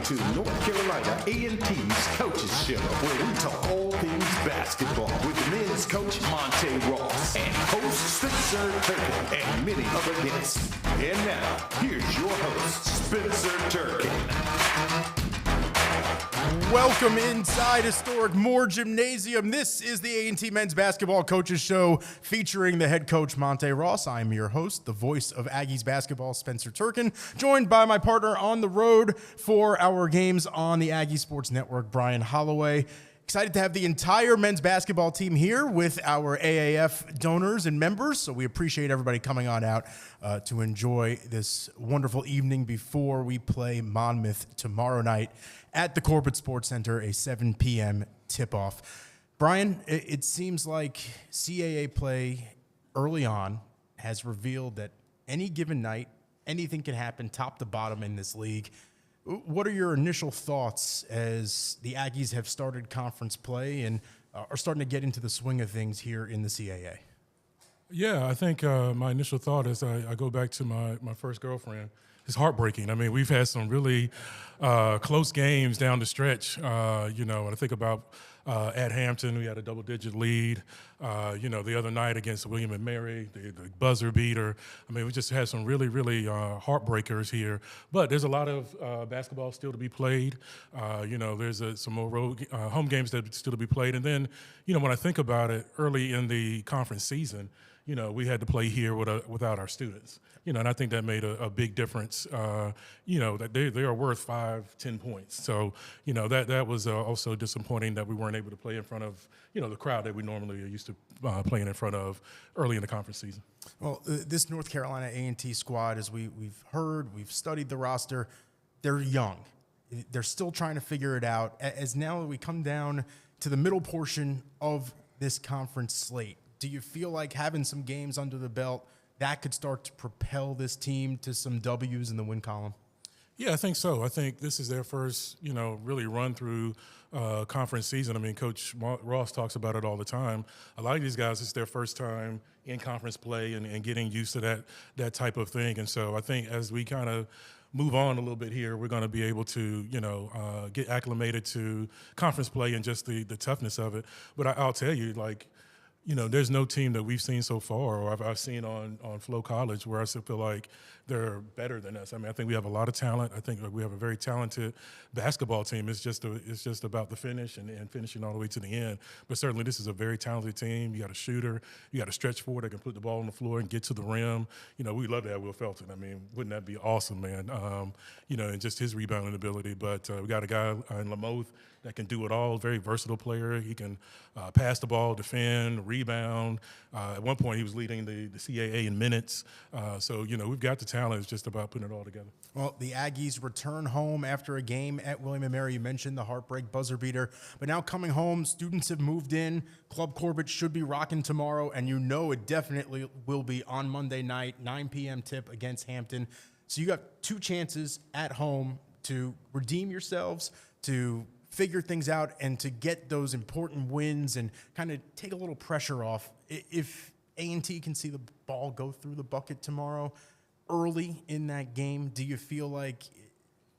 to North Carolina A&T's Coaches Show, where we talk all things basketball with men's coach Monté Ross and host Spencer Turkin and many other guests. And now, here's your host, Spencer Turkin. Welcome inside historic Moore Gymnasium. This is the A&T Men's Basketball Coaches Show featuring the head coach Monté Ross. I'm your host, the voice of Aggies basketball, Spencer Turkin, joined by my partner on the road for our games on the Aggie Sports Network, Brian Holloway. Excited to have the entire men's basketball team here with our AAF donors and members, so we appreciate everybody coming on out to enjoy this wonderful evening before we play Monmouth tomorrow night at the Corbett Sports Center, a 7 p.m. tip-off. Brian, it seems like CAA play early on has revealed that any given night, anything can happen top to bottom in this league. What are your initial thoughts as the Aggies have started conference play and are starting to get into the swing of things here in the CAA? Yeah, I think my initial thought is I go back to my first girlfriend. It's heartbreaking. I mean, we've had some really close games down the stretch. When I think about at Hampton, we had a double-digit lead. The other night against William and Mary, the buzzer beater. I mean, we just had some really, really heartbreakers here. But there's a lot of basketball still to be played. There's some more home games that still to be played. And then, when I think about it, early in the conference season, we had to play here without our students. And I think that made a big difference. That they are worth 5-10 points. So, that was also disappointing that we weren't able to play in front of, the crowd that we normally are used to playing in front of early in the conference season. Well, this North Carolina A&T squad, as we've heard, we've studied the roster, they're young. They're still trying to figure it out. As now we come down to the middle portion of this conference slate, do you feel like having some games under the belt that could start to propel this team to some W's in the win column? Yeah, I think so. I think this is their first, really run through conference season. I mean, Coach Ross talks about it all the time. A lot of these guys, it's their first time in conference play and getting used to that type of thing. And so I think as we kind of move on a little bit here, we're going to be able to, get acclimated to conference play and just the toughness of it. But I'll tell you, there's no team that we've seen so far, or I've seen on Flow College, where I still feel like they're better than us. I mean, I think we have a lot of talent. I think we have a very talented basketball team. It's just about the finish and finishing all the way to the end. But certainly, this is a very talented team. You got a shooter, you got a stretch forward that can put the ball on the floor and get to the rim. We love to have Will Felton. I mean, wouldn't that be awesome, man? And just his rebounding ability. But we got a guy in Lamothe that can do it all. Very versatile player. He can pass the ball, defend, rebound. At one point, he was leading the CAA in minutes. So we've got the talent. It's just about putting it all together. Well, the Aggies return home after a game at William & Mary. You mentioned the heartbreak buzzer beater. But now coming home, students have moved in. Club Corbett should be rocking tomorrow, and it definitely will be on Monday night, 9 p.m. tip against Hampton. So you got two chances at home to redeem yourselves, to figure things out, and to get those important wins and kind of take a little pressure off. If A&T can see the ball go through the bucket tomorrow early in that game, do you feel like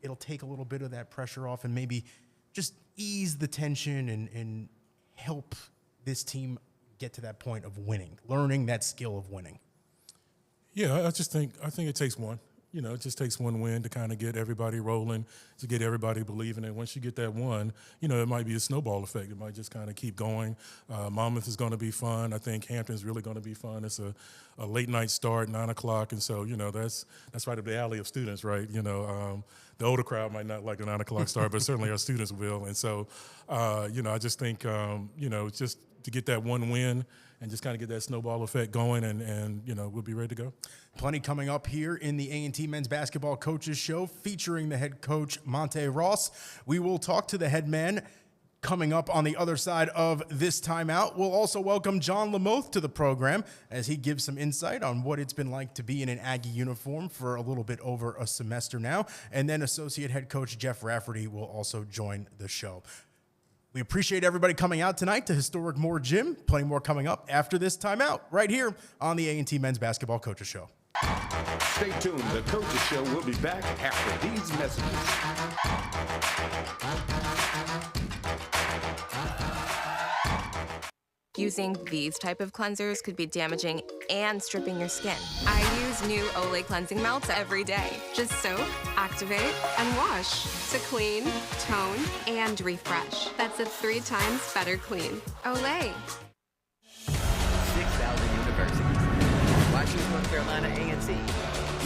it'll take a little bit of that pressure off and maybe just ease the tension and help this team get to that point of winning, learning that skill of winning? Yeah, I think it takes one. It just takes one win to kind of get everybody rolling, to get everybody believing it. Once you get that one, it might be a snowball effect. It might just kind of keep going. Monmouth is going to be fun. I think Hampton's really going to be fun. It's a late night start, 9 o'clock, and so that's right up the alley of students, right? The older crowd might not like the 9 o'clock start, but certainly our students will. And so, I just think, just to get that one win and just kind of get that snowball effect going, and we'll be ready to go. Plenty coming up here in the A&T Men's Basketball Coaches Show featuring the head coach, Monté Ross. We will talk to the head man coming up on the other side of this timeout. We'll also welcome Jahnathan Lamothe to the program as he gives some insight on what it's been like to be in an Aggie uniform for a little bit over a semester now. And then associate head coach Jeff Rafferty will also join the show. We appreciate everybody coming out tonight to historic Moore Gym. Plenty more coming up after this timeout right here on the A&T Men's Basketball Coaches Show. Stay tuned. The Coaches Show will be back after these messages. Using these type of cleansers could be damaging and stripping your skin. I use new Olay cleansing melts every day. Just soak, activate, and wash to clean, tone, and refresh. That's a 3 times better clean. Olay. 6,000 universities. Why choose North Carolina A&T?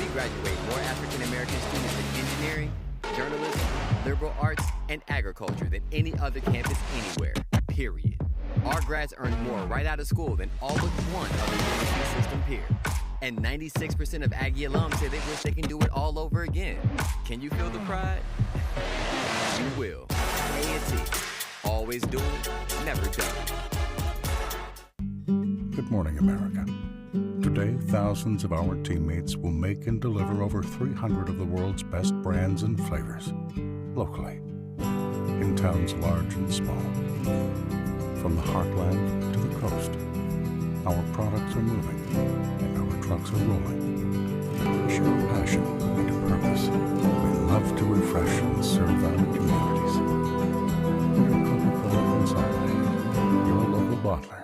We graduate more African American students in engineering, journalism, liberal arts, and agriculture than any other campus anywhere, period. Our grads earn more right out of school than all but one other university system peer. And 96% of Aggie alums say they wish they can do it all over again. Can you feel the pride? You will. A&T. Always doing, never done. Good morning, America. Today, thousands of our teammates will make and deliver over 300 of the world's best brands and flavors, locally, in towns large and small. From the heartland to the coast, our products are moving and our trucks are rolling. We share a passion and a purpose. We love to refresh and serve our communities. We're Coca-Cola Consolidated, your local bottler.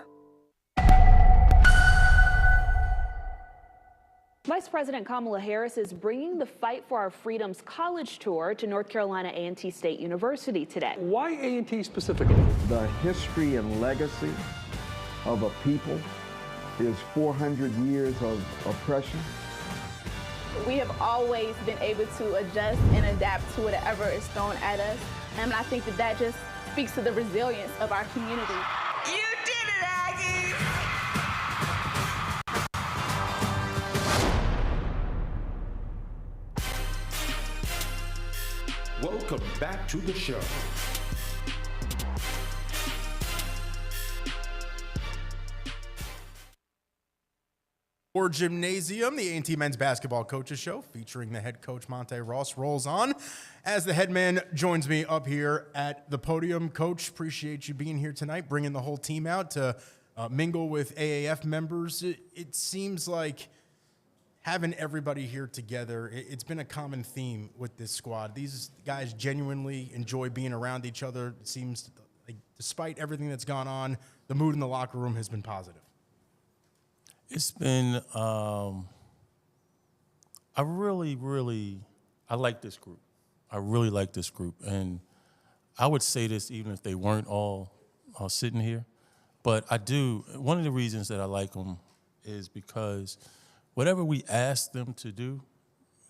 Vice President Kamala Harris is bringing the Fight for Our Freedoms college tour to North Carolina A&T State University today. Why A&T specifically? The history and legacy of a people is 400 years of oppression. We have always been able to adjust and adapt to whatever is thrown at us. And I think that just speaks to the resilience of our community. You did it, Aggie! Welcome back to the show. Or Gymnasium, the A&T Men's Basketball Coaches Show, featuring the head coach Monté Ross, rolls on. As the head man joins me up here at the podium. Coach, appreciate you being here tonight, bringing the whole team out to mingle with AAF members. It seems like having everybody here together, it's been a common theme with this squad. These guys genuinely enjoy being around each other. It seems like despite everything that's gone on, the mood in the locker room has been positive. It's been, I like this group. I really like this group. And I would say this even if they weren't all sitting here. But I do, one of the reasons that I like them is because whatever we ask them to do,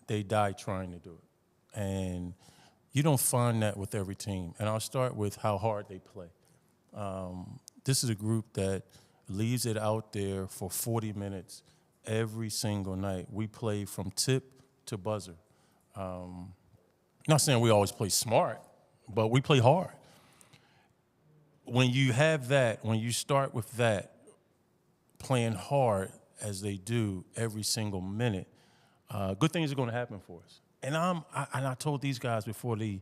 they die trying to do it. And you don't find that with every team. And I'll start with how hard they play. This is a group that leaves it out there for 40 minutes every single night. We play from tip to buzzer. Not saying we always play smart, but we play hard. When you have that, when you start with that, playing hard as they do every single minute, good things are going to happen for us. And I told these guys before the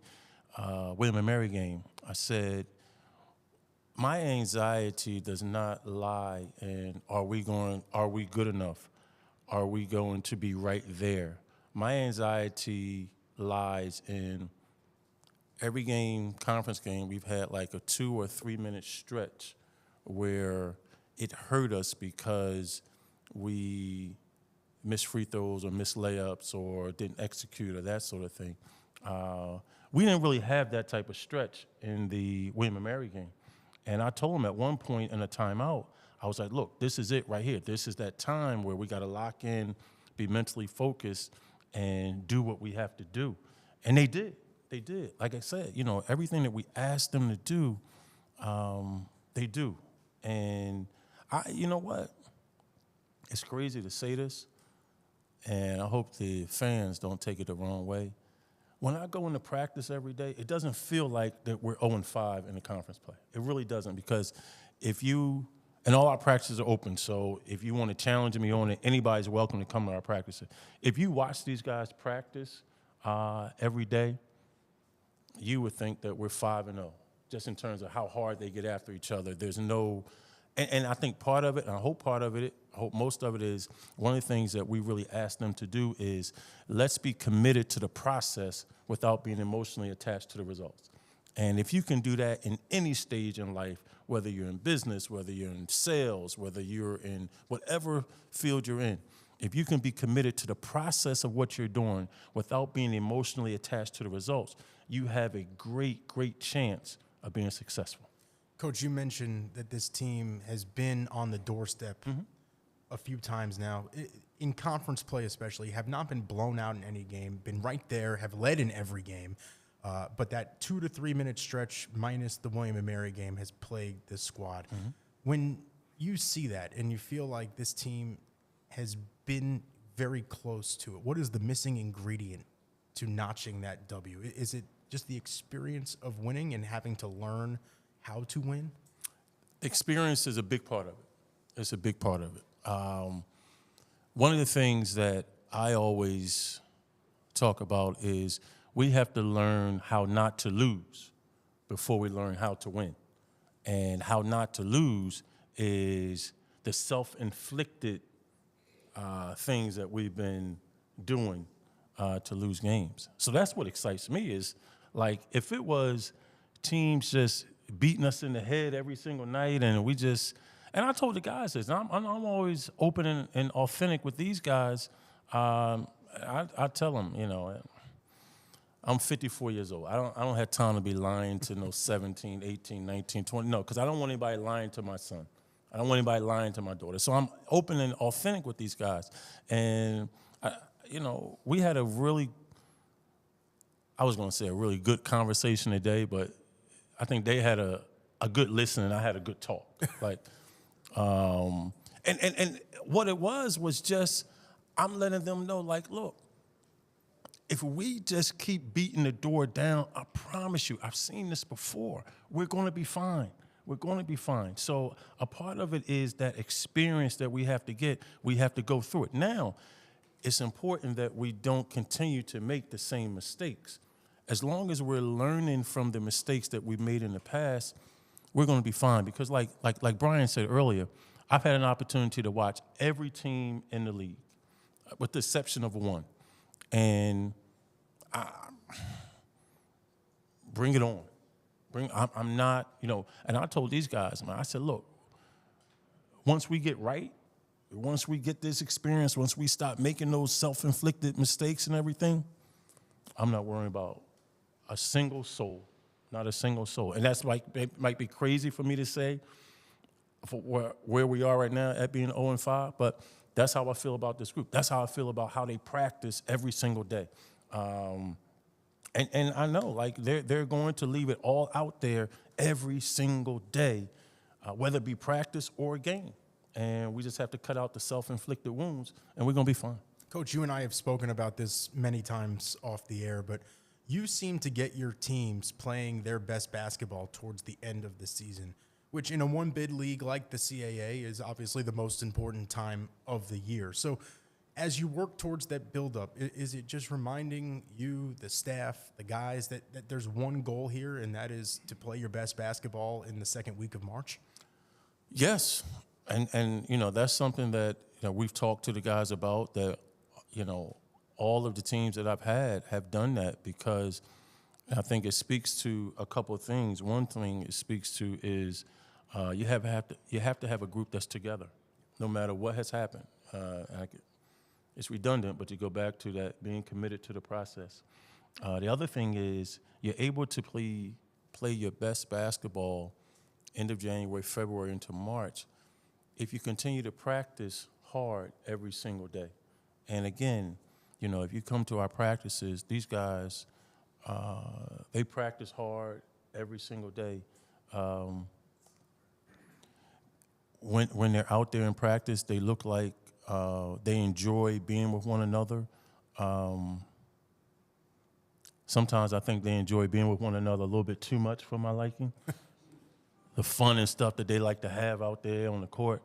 William & Mary game, I said, my anxiety does not lie in are we good enough? Are we going to be right there? My anxiety lies in every game, conference game, we've had like a 2 or 3 minute stretch where it hurt us because we missed free throws or missed layups or didn't execute or that sort of thing. We didn't really have that type of stretch in the William & Mary game. And I told him at one point in a timeout, I was like, look, this is it right here. This is that time where we got to lock in, be mentally focused, and do what we have to do. And they did. They did. Like I said, you know, everything that we asked them to do, they do. And you know what? It's crazy to say this, and I hope the fans don't take it the wrong way. When I go into practice every day, it doesn't feel like that we're 0-5 in the conference play. It really doesn't, because and all our practices are open, so if you want to challenge me on it, anybody's welcome to come to our practices. If you watch these guys practice every day, you would think that we're 5-0, just in terms of how hard they get after each other. There's no And I think part of it, and I hope part of it, I hope most of it is, one of the things that we really ask them to do is let's be committed to the process without being emotionally attached to the results. And if you can do that in any stage in life, whether you're in business, whether you're in sales, whether you're in whatever field you're in, if you can be committed to the process of what you're doing without being emotionally attached to the results, you have a great, great chance of being successful. Coach, you mentioned that this team has been on the doorstep a few times now. In conference play especially, have not been blown out in any game, been right there, have led in every game. But that 2 to 3 minute stretch minus the William & Mary game has plagued this squad. When you see that and you feel like this team has been very close to it, what is the missing ingredient to notching that W? Is it just the experience of winning and having to learn how to win? Experience is a big part of it. It's a big part of it. One of the things that I always talk about is we have to learn how not to lose before we learn how to win. And how not to lose is the self-inflicted things that we've been doing to lose games. So that's what excites me is, like, if it was teams just beating us in the head every single night and we just, and I told the guys this, I'm always open and authentic with these guys. I tell them, you know, I'm 54 years old. I don't have time to be lying to no 17, 18, 19, 20. No, because I don't want anybody lying to my son. I don't want anybody lying to my daughter. So I'm open and authentic with these guys. And, we had a really good conversation today, but I think they had a good listen and I had a good talk. Like, and what it was just, I'm letting them know, like, look, if we just keep beating the door down, I promise you, I've seen this before, we're going to be fine. We're going to be fine. So a part of it is that experience that we have to get. We have to go through it. Now, it's important that we don't continue to make the same mistakes. As long as we're learning from the mistakes that we've made in the past, we're going to be fine. Because like Brian said earlier, I've had an opportunity to watch every team in the league, with the exception of one. And bring it on. I'm not, and I told these guys, man, I said, look, once we get right, once we get this experience, once we stop making those self-inflicted mistakes and everything, I'm not worrying about a single soul, not a single soul. And that's like, it might be crazy for me to say for where we are right now at being 0-5, but that's how I feel about this group. That's how I feel about how they practice every single day. And I know, like, they're going to leave it all out there every single day, whether it be practice or a game. And we just have to cut out the self-inflicted wounds, and we're going to be fine. Coach, you and I have spoken about this many times off the air, but you seem to get your teams playing their best basketball towards the end of the season, which in a one-bid league like the CAA is obviously the most important time of the year. So as you work towards that buildup, is it just reminding you, the staff, the guys, that there's one goal here, and that is to play your best basketball in the second week of March? Yes. And that's something that we've talked to the guys about, that, all of the teams that I've had have done that, because I think it speaks to a couple of things. One thing it speaks to is you have to have a group that's together, no matter what has happened. It's redundant, but you go back to that being committed to the process. The other thing is you're able to play your best basketball end of January, February into March if you continue to practice hard every single day. And again, if you come to our practices, these guys, they practice hard every single day. When they're out there in practice, they look like they enjoy being with one another. Sometimes I think they enjoy being with one another a little bit too much for my liking. The fun and stuff that they like to have out there on the court.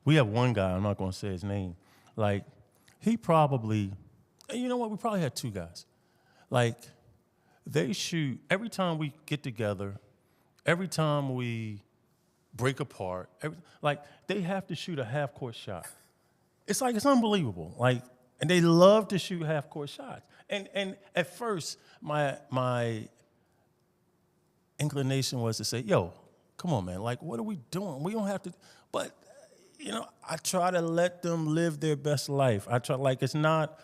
We have one guy, I'm not going to say his name, like, he probably, you know what, we probably had two guys. Like, they shoot, every time we get together, every time we break apart. Like, they have to shoot a half-court shot. It's unbelievable. Like, and they love to shoot half-court shots. And at first, my inclination was to say, yo, come on, man. Like, what are we doing? We don't have to. But, I try to let them live their best life. It's not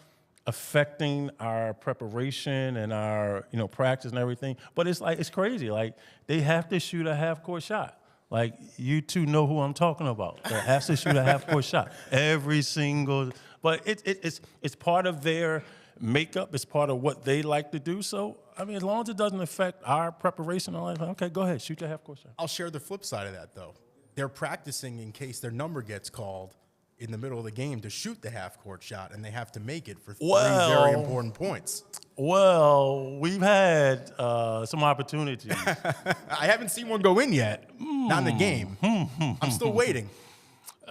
affecting our preparation and our, practice and everything. But it's crazy. Like, they have to shoot a half-court shot. Like, you two know who I'm talking about. They have to shoot a half-court shot every single. But it's part of their makeup. It's part of what they like to do. So, as long as it doesn't affect our preparation, I'm like, okay, go ahead, shoot your half-court shot. I'll share the flip side of that, though. They're practicing in case their number gets called in the middle of the game to shoot the half-court shot, and they have to make it for three very important points. Well, we've had some opportunities. I haven't seen one go in yet. Not in the game. I'm still waiting.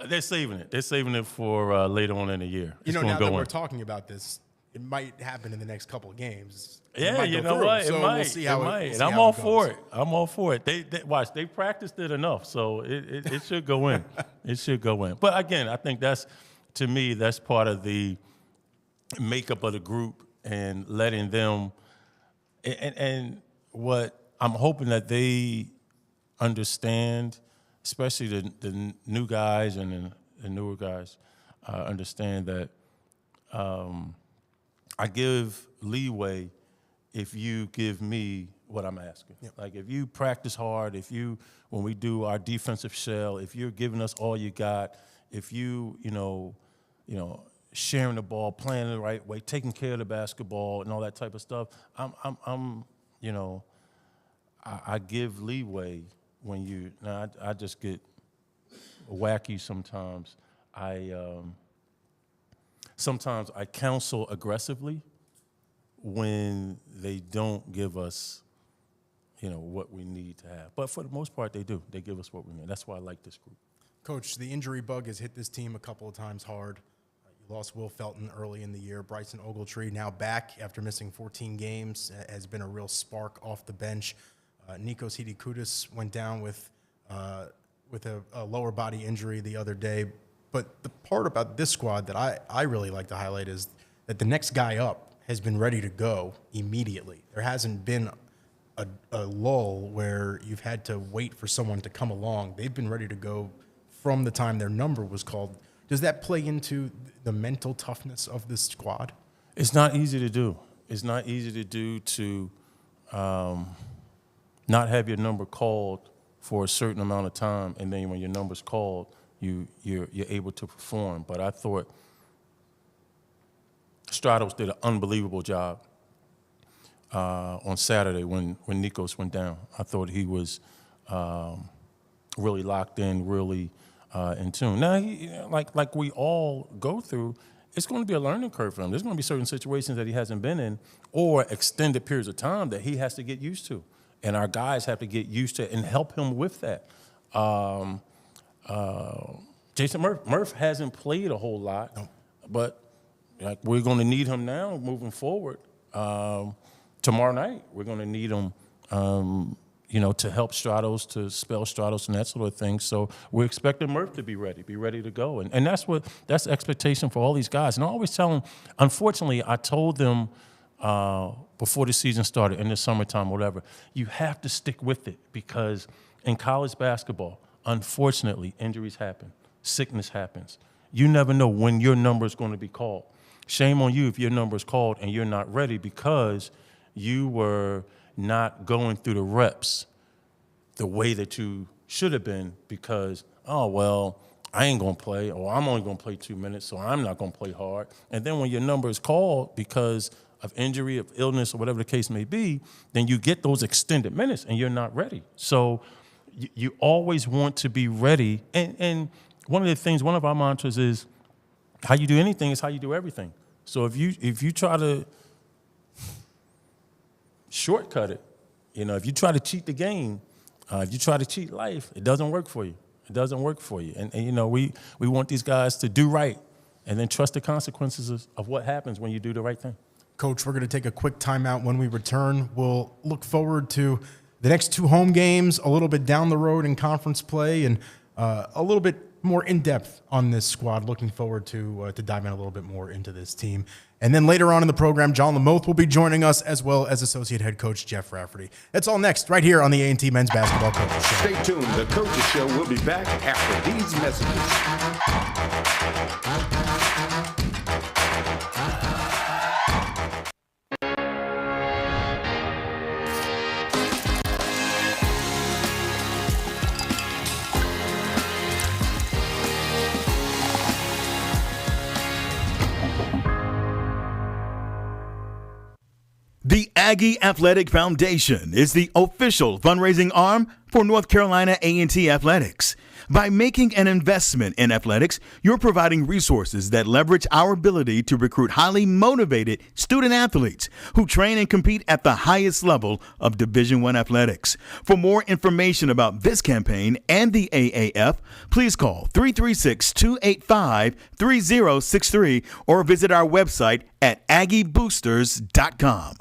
They're saving it. They're saving it for later on in the year. Now that we're talking about this, it might happen in the next couple of games. Yeah, you know what? It might. We'll see how it might. We'll and see I'm how all it goes. for it. I'm all for it. They watch. They practiced it enough, so it should go in. It should go in. But again, I think that's part of the makeup of the group and letting them. And what I'm hoping that they understand, especially the new guys and the newer guys, understand that I give leeway if you give me what I'm asking. Yep. Like, if you practice hard, when we do our defensive shell, if you're giving us all you got, if you sharing the ball, playing the right way, taking care of the basketball and all that type of stuff, I give leeway when I just get wacky sometimes. Sometimes I counsel aggressively when they don't give us, what we need to have. But for the most part, they do. They give us what we need. That's why I like this group. Coach, the injury bug has hit this team a couple of times hard. You lost Will Felton early in the year. Bryson Ogletree, now back after missing 14 games, has been a real spark off the bench. Nikos Hidikudis went down with a lower body injury the other day. But the part about this squad that I really like to highlight is that the next guy up has been ready to go immediately. There hasn't been a lull where you've had to wait for someone to come along. They've been ready to go from the time their number was called. Does that play into the mental toughness of this squad? It's not easy to do. It's not easy to do to not have your number called for a certain amount of time, and then when your number's called, you're able to perform. But I thought Stratos did an unbelievable job on Saturday when Nikos went down. I thought he was really locked in, really in tune. Now, like we all go through, it's going to be a learning curve for him. There's going to be certain situations that he hasn't been in or extended periods of time that he has to get used to. And our guys have to get used to it and help him with that. Jason Murph hasn't played a whole lot, but we're going to need him now moving forward. Tomorrow night, we're going to need him, to help Stratos, to spell Stratos and that sort of thing. So we're expecting Murph to be ready to go. And that's the expectation for all these guys. And I always tell them, unfortunately, I told them before the season started, in the summertime, whatever, you have to stick with it because in college basketball, unfortunately, injuries happen, sickness happens. You never know when your number is going to be called. Shame on you if your number is called and you're not ready because you were not going through the reps the way that you should have been because, I ain't going to play, or I'm only going to play 2 minutes, so I'm not going to play hard. And then when your number is called because of injury, of illness, or whatever the case may be, then you get those extended minutes and you're not ready. So you always want to be ready. And one of our mantras is how you do anything is how you do everything. So if you try to shortcut it, if you try to cheat the game, if you try to cheat life, it doesn't work for you. It doesn't work for you. And we want these guys to do right and then trust the consequences of what happens when you do the right thing. Coach, we're going to take a quick timeout. When we return, we'll look forward to the next 2 home games, a little bit down the road in conference play, and a little bit more in-depth on this squad. Looking forward to dive in a little bit more into this team. And then later on in the program, Jahnathan Lamothe will be joining us, as well as Associate Head Coach Jeff Rafferty. That's all next, right here on the A&T Men's Basketball Coaches Show. Stay tuned. The Coaches Show will be back after these messages. The Aggie Athletic Foundation is the official fundraising arm for North Carolina A&T Athletics. By making an investment in athletics, you're providing resources that leverage our ability to recruit highly motivated student athletes who train and compete at the highest level of Division I athletics. For more information about this campaign and the AAF, please call 336-285-3063 or visit our website at aggieboosters.com.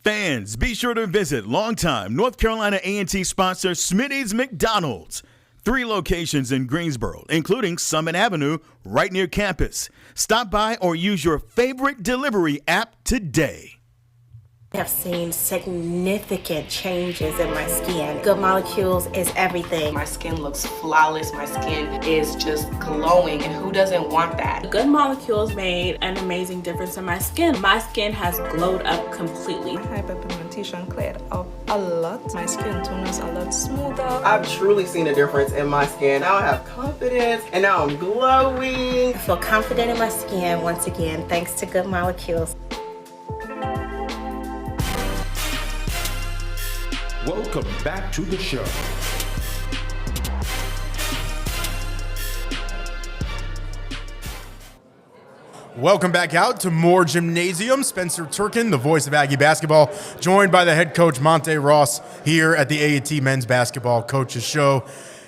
Fans, be sure to visit longtime North Carolina A&T sponsor Smitty's McDonald's. 3 locations in Greensboro, including Summit Avenue, right near campus. Stop by or use your favorite delivery app today. I have seen significant changes in my skin. Good Molecules is everything. My skin looks flawless. My skin is just glowing, and who doesn't want that? Good Molecules made an amazing difference in my skin. My skin has glowed up completely. Hyperpigmentation cleared up a lot. My skin tone is a lot smoother. I've truly seen a difference in my skin. Now I have confidence, and now I'm glowing. I feel confident in my skin once again, thanks to Good Molecules. Welcome back to the show. Welcome back out to more gymnasium. Spencer Turkin, the voice of Aggie basketball, joined by the head coach Monté Ross here at the A&T Men's Basketball Coaches Show.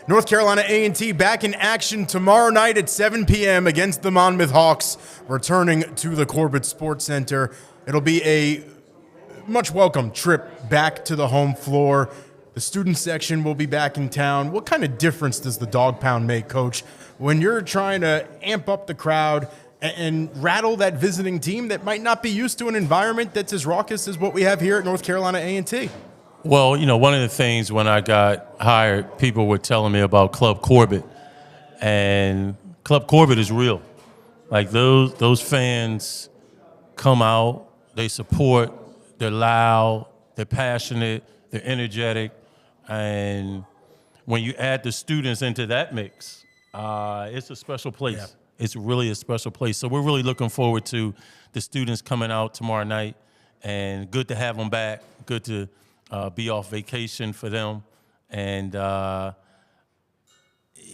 North Carolina A&T back in action tomorrow night at 7 p.m. against the Monmouth Hawks, returning to the Corbett Sports Center. It'll be a much welcome trip back to the home floor. The student section will be back in town. What kind of difference does the dog pound make, Coach, when you're trying to amp up the crowd and rattle that visiting team that might not be used to an environment that's as raucous as what we have here at North Carolina A&T? Well, you know, one of the things when I got hired, people were telling me about Club Corbett, and Club Corbett is real. Like those fans come out, they support, they're loud, they're passionate, they're energetic, and when you add the students into that mix, it's a special place. Yeah. It's really a special place. So we're really looking forward to the students coming out tomorrow night, and good to have them back, good to be off vacation for them, and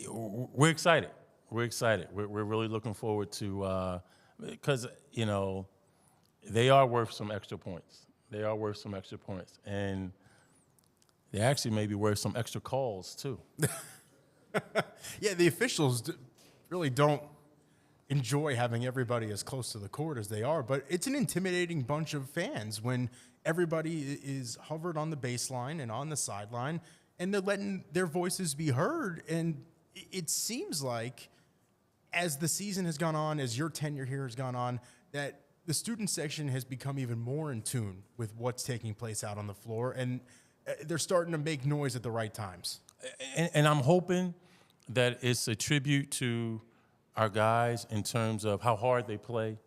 we're excited. We're excited. We're really looking forward to, because, you know, they are worth some extra points. They are worth some extra points, and they actually may be worth some extra calls, too. Yeah, the officials really don't enjoy having everybody as close to the court as they are, but it's an intimidating bunch of fans when everybody is hovered on the baseline and on the sideline, and they're letting their voices be heard. And it seems like as the season has gone on, as your tenure here has gone on, that the student section has become even more in tune with what's taking place out on the floor, and they're starting to make noise at the right times. And I'm hoping that it's a tribute to our guys in terms of how hard they play.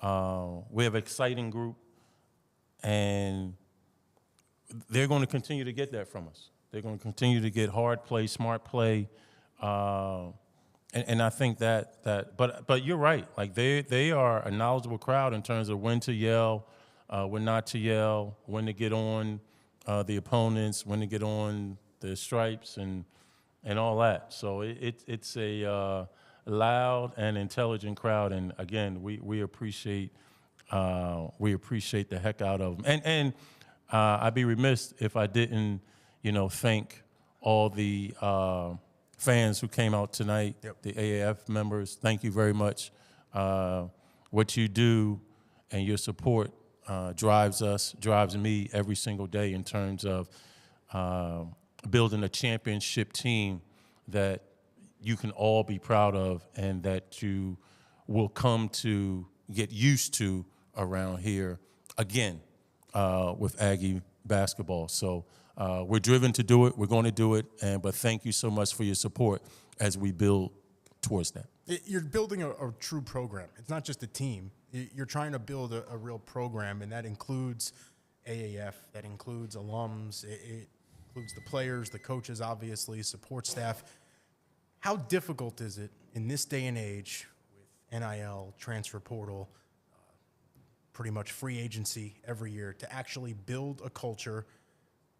We have an exciting group, and they're going to continue to get that from us. They're going to continue to get hard play, smart play, and I think but you're right. Like they are a knowledgeable crowd in terms of when to yell, when not to yell, when to get on the opponents, when to get on the stripes, and all that. So it's a loud and intelligent crowd, and again, we appreciate the heck out of them. And I'd be remiss if I didn't, thank all the fans who came out tonight, yep. The AAF members. Thank you very much. What you do and your support drives me every single day in terms of building a championship team that you can all be proud of and that you will come to get used to around here again with Aggie basketball. So we're driven to do it. We're going to do it. But thank you so much for your support as we build towards that. You're building a true program. It's not just a team. You're trying to build a real program, and that includes AAF, that includes alums, it includes the players, the coaches, obviously, support staff. How difficult is it in this day and age with NIL, transfer portal, pretty much free agency every year, to actually build a culture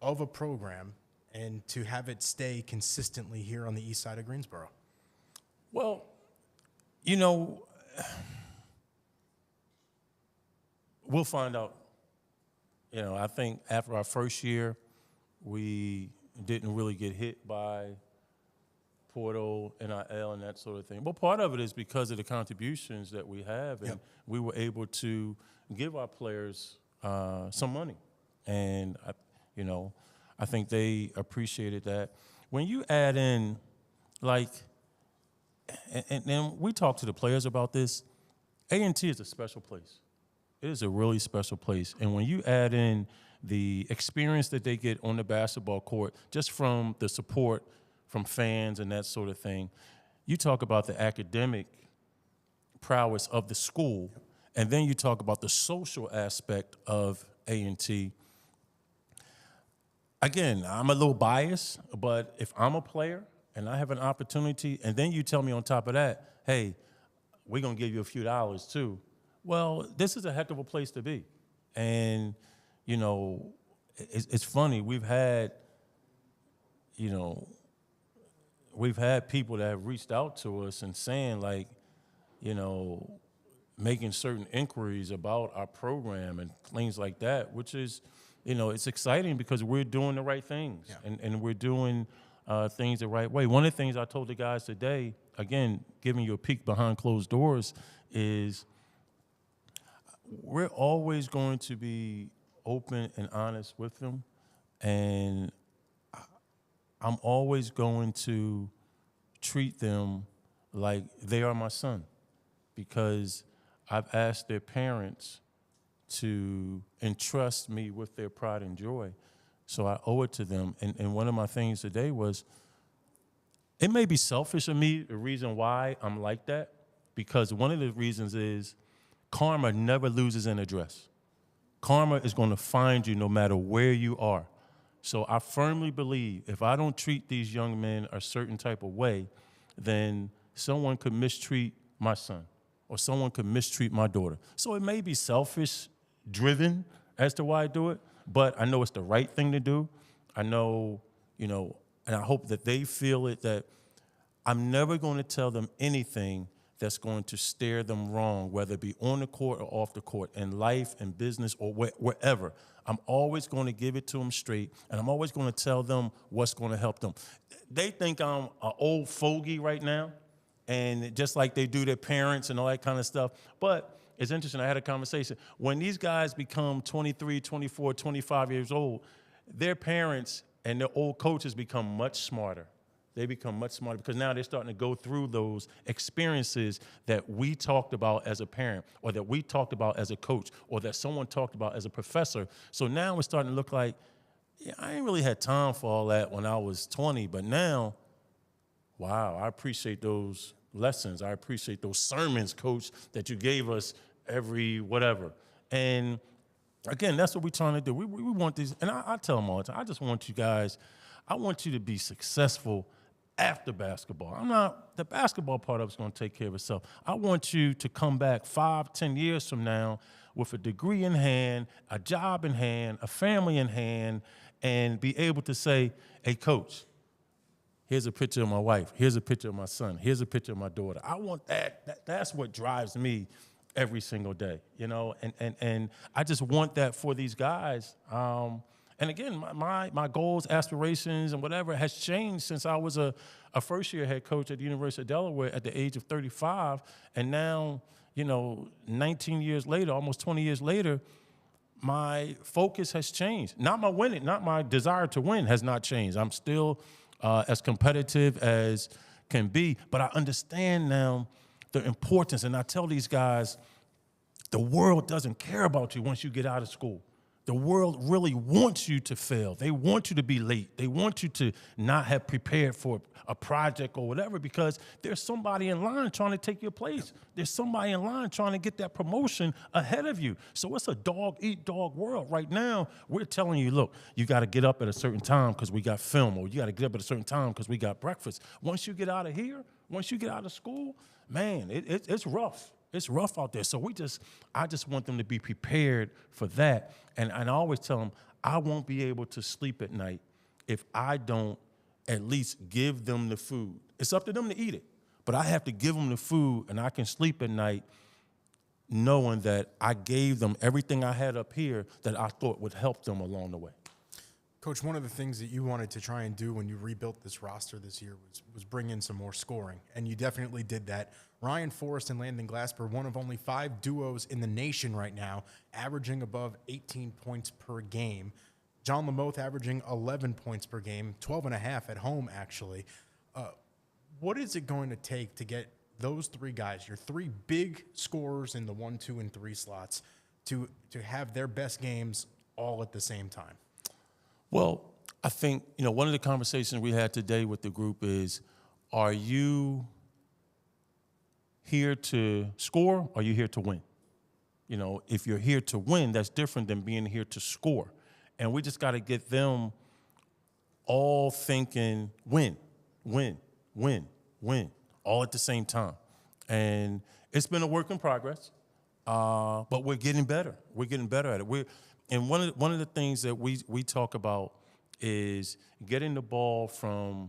of a program and to have it stay consistently here on the east side of Greensboro? Well, you know, we'll find out. You know, I think after our first year, we didn't really get hit by portal, NIL, and that sort of thing. Well, part of it is because of the contributions that we have, and we were able to give our players some money. And, I think they appreciated that. When you add in, like, and then we talked to the players about this, A&T is a special place. It is a really special place. And when you add in the experience that they get on the basketball court, just from the support from fans and that sort of thing, you talk about the academic prowess of the school, and then you talk about the social aspect of A&T. Again, I'm a little biased, but if I'm a player and I have an opportunity, and then you tell me on top of that, hey, we're going to give you a few dollars too. Well, this is a heck of a place to be. And, it's funny. We've had people that have reached out to us and saying, like, making certain inquiries about our program and things like that, which is, it's exciting because we're doing the right things, and we're doing things the right way. One of the things I told the guys today, again, giving you a peek behind closed doors, is we're always going to be open and honest with them, and I'm always going to treat them like they are my son, because I've asked their parents to entrust me with their pride and joy. So I owe it to them. And one of my things today was, it may be selfish of me, the reason why I'm like that, because one of the reasons is karma never loses an address. Karma is going to find you no matter where you are. So I firmly believe if I don't treat these young men a certain type of way, then someone could mistreat my son, or someone could mistreat my daughter. So it may be selfish-driven as to why I do it, but I know it's the right thing to do. I know, and I hope that they feel it, that I'm never going to tell them anything that's going to steer them wrong, whether it be on the court or off the court, in life, in business, or wherever. I'm always going to give it to them straight, and I'm always going to tell them what's going to help them. They think I'm an old fogey right now, and just like they do their parents and all that kind of stuff. But it's interesting, I had a conversation. When these guys become 23, 24, 25 years old, their parents and their old coaches become much smarter. They become much smarter because now they're starting to go through those experiences that we talked about as a parent, or that we talked about as a coach, or that someone talked about as a professor. So now we're starting to look like, I ain't really had time for all that when I was 20, but now, wow, I appreciate those lessons. I appreciate those sermons, Coach, that you gave us every whatever. And again, that's what we're trying to do. We want these, and I tell them all the time, I just want you guys, I want you to be successful after basketball. The basketball part of it's going to take care of itself. I want you to come back 5, 10 years from now with a degree in hand, a job in hand, a family in hand, and be able to say, hey, Coach, here's a picture of my wife. Here's a picture of my son. Here's a picture of my daughter. I want that. That's what drives me every single day, and I just want that for these guys. And again, my goals, aspirations, and whatever has changed since I was a first-year head coach at the University of Delaware at the age of 35. And now, 19 years later, almost 20 years later, my focus has changed. Not my desire to win has not changed. I'm still as competitive as can be, but I understand now the importance, and I tell these guys, the world doesn't care about you once you get out of school. The world really wants you to fail. They want you to be late. They want you to not have prepared for a project or whatever, because there's somebody in line trying to take your place. There's somebody in line trying to get that promotion ahead of you. So it's a dog-eat-dog world. Right now, we're telling you, look, you got to get up at a certain time because we got film, or you got to get up at a certain time because we got breakfast. Once you get out of here, once you get out of school, man, it's rough. It's rough out there. So I just want them to be prepared for that. And I always tell them, I won't be able to sleep at night if I don't at least give them the food. It's up to them to eat it, but I have to give them the food, and I can sleep at night knowing that I gave them everything I had up here that I thought would help them along the way. Coach, one of the things that you wanted to try and do when you rebuilt this roster this year was bring in some more scoring, and you definitely did that. Ryan Forrest and Landon Glasper, one of only 5 duos in the nation right now, averaging above 18 points per game. Jahnathan Lamothe averaging 11 points per game, 12.5 at home, actually. What is it going to take to get those 3 guys, your 3 big scorers in the 1, 2, and 3 slots, to have their best games all at the same time? Well, I think, one of the conversations we had today with the group is, are you here to score, or are you here to win? If you're here to win, that's different than being here to score. And we just got to get them all thinking win, win, win, win, all at the same time. And it's been a work in progress, but we're getting better. We're getting better at it. And one of the things that we talk about is getting the ball from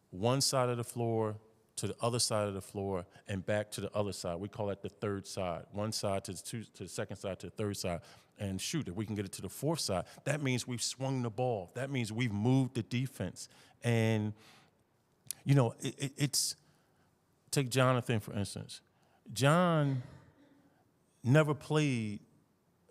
one side of the floor to the other side of the floor and back to the other side. We call that the third side. One side to the second side to the third side. And shoot, if we can get it to the fourth side, that means we've swung the ball. That means we've moved the defense. And, it's take Jahnathan, for instance. John never played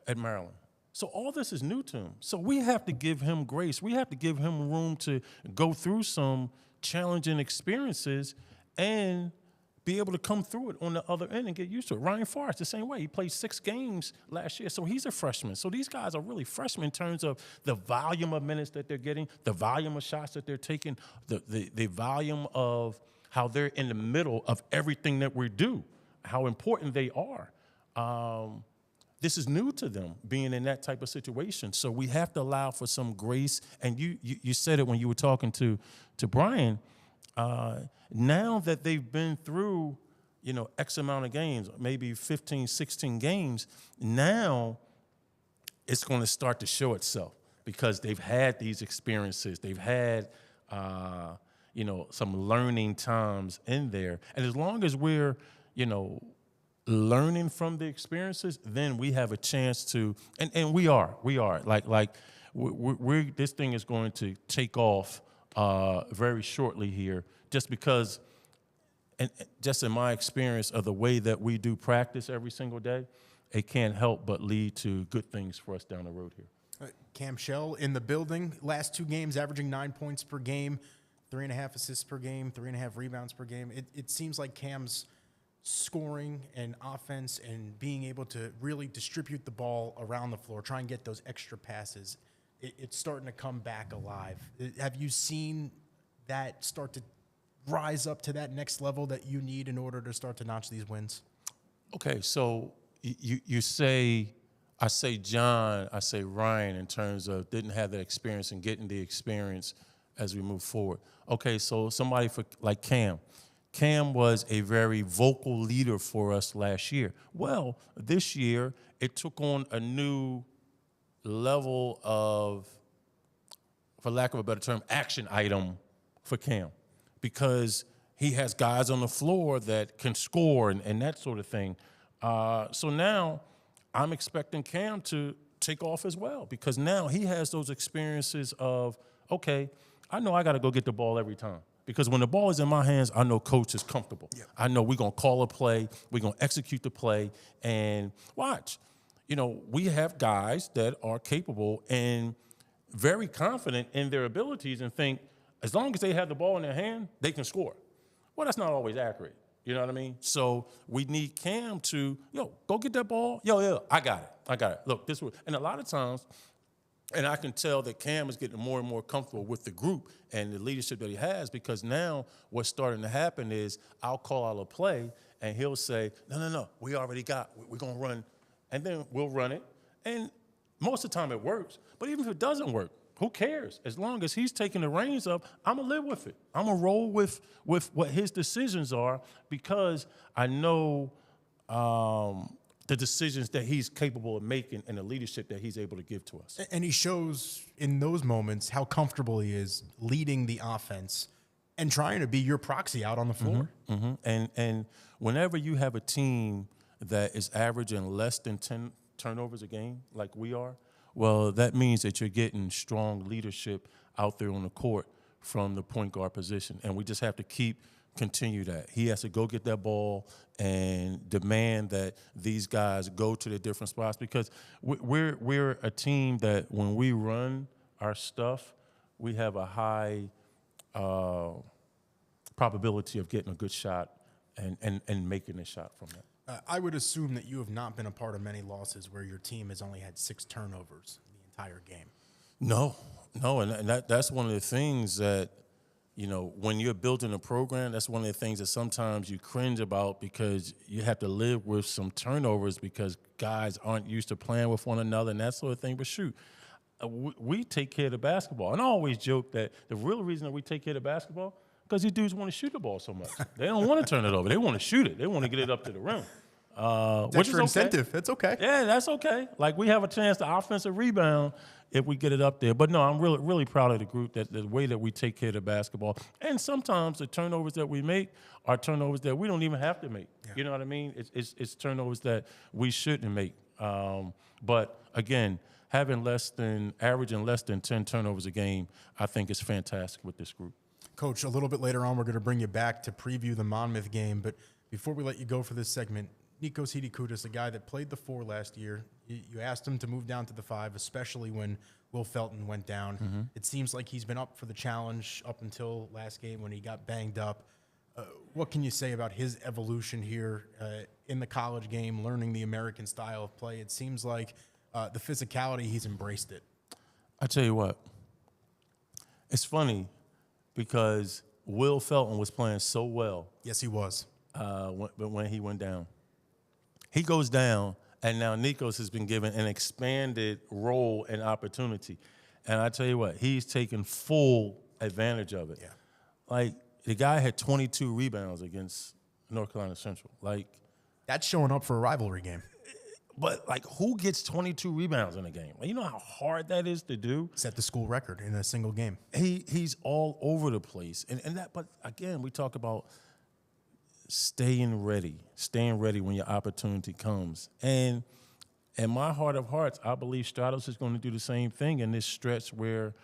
at Maryland. So all this is new to him. So we have to give him grace. We have to give him room to go through some challenging experiences and be able to come through it on the other end and get used to it. Ryan Forrest, the same way. He played 6 games last year, so he's a freshman. So these guys are really freshmen in terms of the volume of minutes that they're getting, the volume of shots that they're taking, the volume of how they're in the middle of everything that we do, how important they are. This is new to them, being in that type of situation. So we have to allow for some grace. And you said it when you were talking to Brian. Now that they've been through, X amount of games, maybe 15, 16 games, now it's going to start to show itself because they've had these experiences. They've had, some learning times in there. And as long as we're, learning from the experiences, then we have a chance to, and we are like we're this thing is going to take off very shortly here, just because, and just in my experience of the way that we do practice every single day, it can't help but lead to good things for us down the road here. Cam Shell in the building, last 2 games averaging 9 points per game, 3.5 assists per game, 3.5 rebounds per game. It seems like Cam's scoring and offense and being able to really distribute the ball around the floor, try and get those extra passes, it's starting to come back alive. Have you seen that start to rise up to that next level that you need in order to start to notch these wins? Okay, so you say, I say John, I say Ryan in terms of didn't have that experience and getting the experience as we move forward. Okay, so somebody like Cam. Cam was a very vocal leader for us last year. Well, this year, it took on a new level of, for lack of a better term, action item for Cam, because he has guys on the floor that can score and that sort of thing. So now I'm expecting Cam to take off as well, because now he has those experiences of, okay, I know I got to go get the ball every time. Because when the ball is in my hands, I know coach is comfortable. Yeah. I know we're going to call a play, we're going to execute the play, and watch. we have guys that are capable and very confident in their abilities and think as long as they have the ball in their hand, they can score. Well, that's not always accurate. You know what I mean? So we need Cam to, go get that ball. I got it. Look, and a lot of times, and I can tell that Cam is getting more and more comfortable with the group and the leadership that he has, because now what's starting to happen is I'll call out a play and he'll say, no, we're going to run. And then we'll run it. And most of the time it works. But even if it doesn't work, who cares? As long as he's taking the reins up, I'm going to live with it. I'm going to roll with what his decisions are, because I know the decisions that he's capable of making and the leadership that he's able to give to us. And he shows in those moments how comfortable he is leading the offense and trying to be your proxy out on the floor. And whenever you have a team that is averaging less than 10 turnovers a game like we are, well, that means that you're getting strong leadership out there on the court from the point guard position. And we just have to continue that. He has to go get that ball and demand that these guys go to the different spots, because we're a team that when we run our stuff, we have a high probability of getting a good shot and making a shot from that. I would assume that you have not been a part of many losses where your team has only had 6 turnovers the entire game. No, and that's one of the things that, when you're building a program, that's one of the things that sometimes you cringe about, because you have to live with some turnovers because guys aren't used to playing with one another and that sort of thing. But shoot, we take care of the basketball. And I always joke that the real reason that we take care of the basketball, because these dudes want to shoot the ball so much. They don't want to turn it over. They want to shoot it. They want to get it up to the rim. Which is okay. Incentive. That's okay. Yeah, that's okay. Like, we have a chance to offensive rebound if we get it up there. But no, I'm really, really proud of the group, that the way that we take care of the basketball. And sometimes the turnovers that we make are turnovers that we don't even have to make. Yeah. You know what I mean? It's turnovers that we shouldn't make. But again, averaging less than 10 turnovers a game, I think is fantastic with this group. Coach, a little bit later on, we're going to bring you back to preview the Monmouth game. But before we let you go for this segment, Nikos Hidikoutis, a guy that played the 4 last year, you asked him to move down to the 5, especially when Will Felton went down. Mm-hmm. It seems like he's been up for the challenge up until last game when he got banged up. What can you say about his evolution here in the college game, learning the American style of play? It seems like the physicality, he's embraced it. I tell you what, it's funny, because Will Felton was playing so well. Yes, he was. When he went down. He goes down, and now Nikos has been given an expanded role and opportunity. And I tell you what, he's taken full advantage of it. Yeah. Like, the guy had 22 rebounds against North Carolina Central. Like, that's showing up for a rivalry game. But, like, who gets 22 rebounds in a game? Like, you know how hard that is to do? Set the school record in a single game. He's all over the place. And that, but again, we talk about staying ready when your opportunity comes. And in my heart of hearts, I believe Stratos is going to do the same thing in this stretch where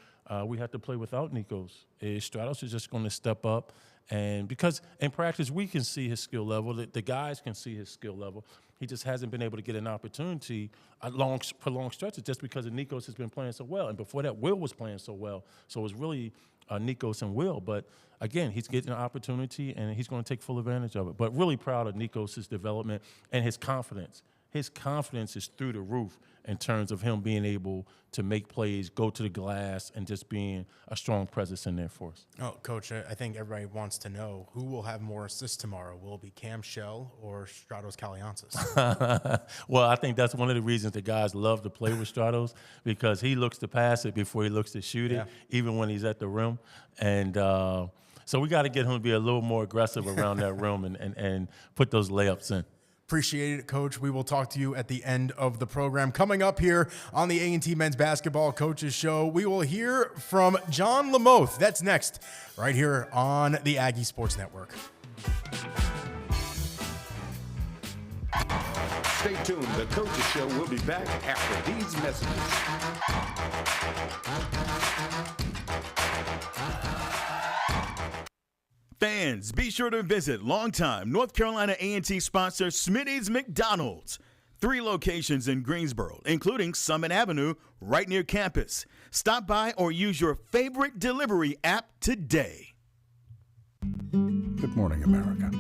we have to play without Nikos. Stratos is just going to step up. And because in practice, we can see his skill level. The guys can see his skill level. He just hasn't been able to get an opportunity for long stretches just because Nikos has been playing so well. And before that, Will was playing so well. So it was really Nikos and Will. But again, he's getting an opportunity, and he's going to take full advantage of it. But really proud of Nikos' development and his confidence. His confidence is through the roof in terms of him being able to make plays, go to the glass, and just being a strong presence in there for us. Oh, Coach, I think everybody wants to know who will have more assists tomorrow. Will it be Cam Shell or Stratos Kaliantzis? Well, I think that's one of the reasons the guys love to play with Stratos, because he looks to pass it before he looks to shoot it, even when he's at the rim. And so we got to get him to be a little more aggressive around that rim and put those layups in. Appreciate it, Coach. We will talk to you at the end of the program. Coming up here on the A&T Men's Basketball Coaches Show, we will hear from Jahnathan Lamothe. That's next, right here on the Aggie Sports Network. Stay tuned. The Coaches Show will be back after these messages. Fans, be sure to visit longtime North Carolina A&T sponsor Smitty's McDonald's. 3 locations in Greensboro, including Summit Avenue, right near campus. Stop by or use your favorite delivery app today. Good morning, America.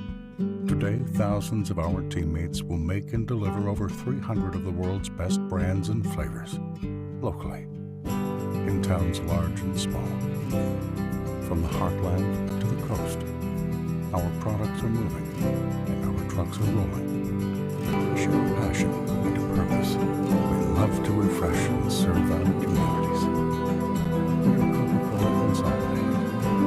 Today, thousands of our teammates will make and deliver over 300 of the world's best brands and flavors, locally, in towns large and small. From the heartland to the coast, our products are moving and our trucks are rolling. We share a passion and a purpose. We love to refresh and serve our communities. We are Coca-Cola Consolidated,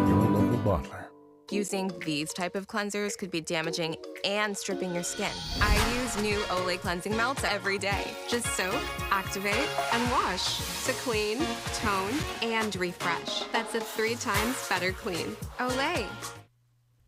your local bottler. Using these type of cleansers could be damaging and stripping your skin. I use new Olay cleansing melts every day. Just soak, activate, and wash to clean, tone, and refresh. That's a 3 times better clean. Olay.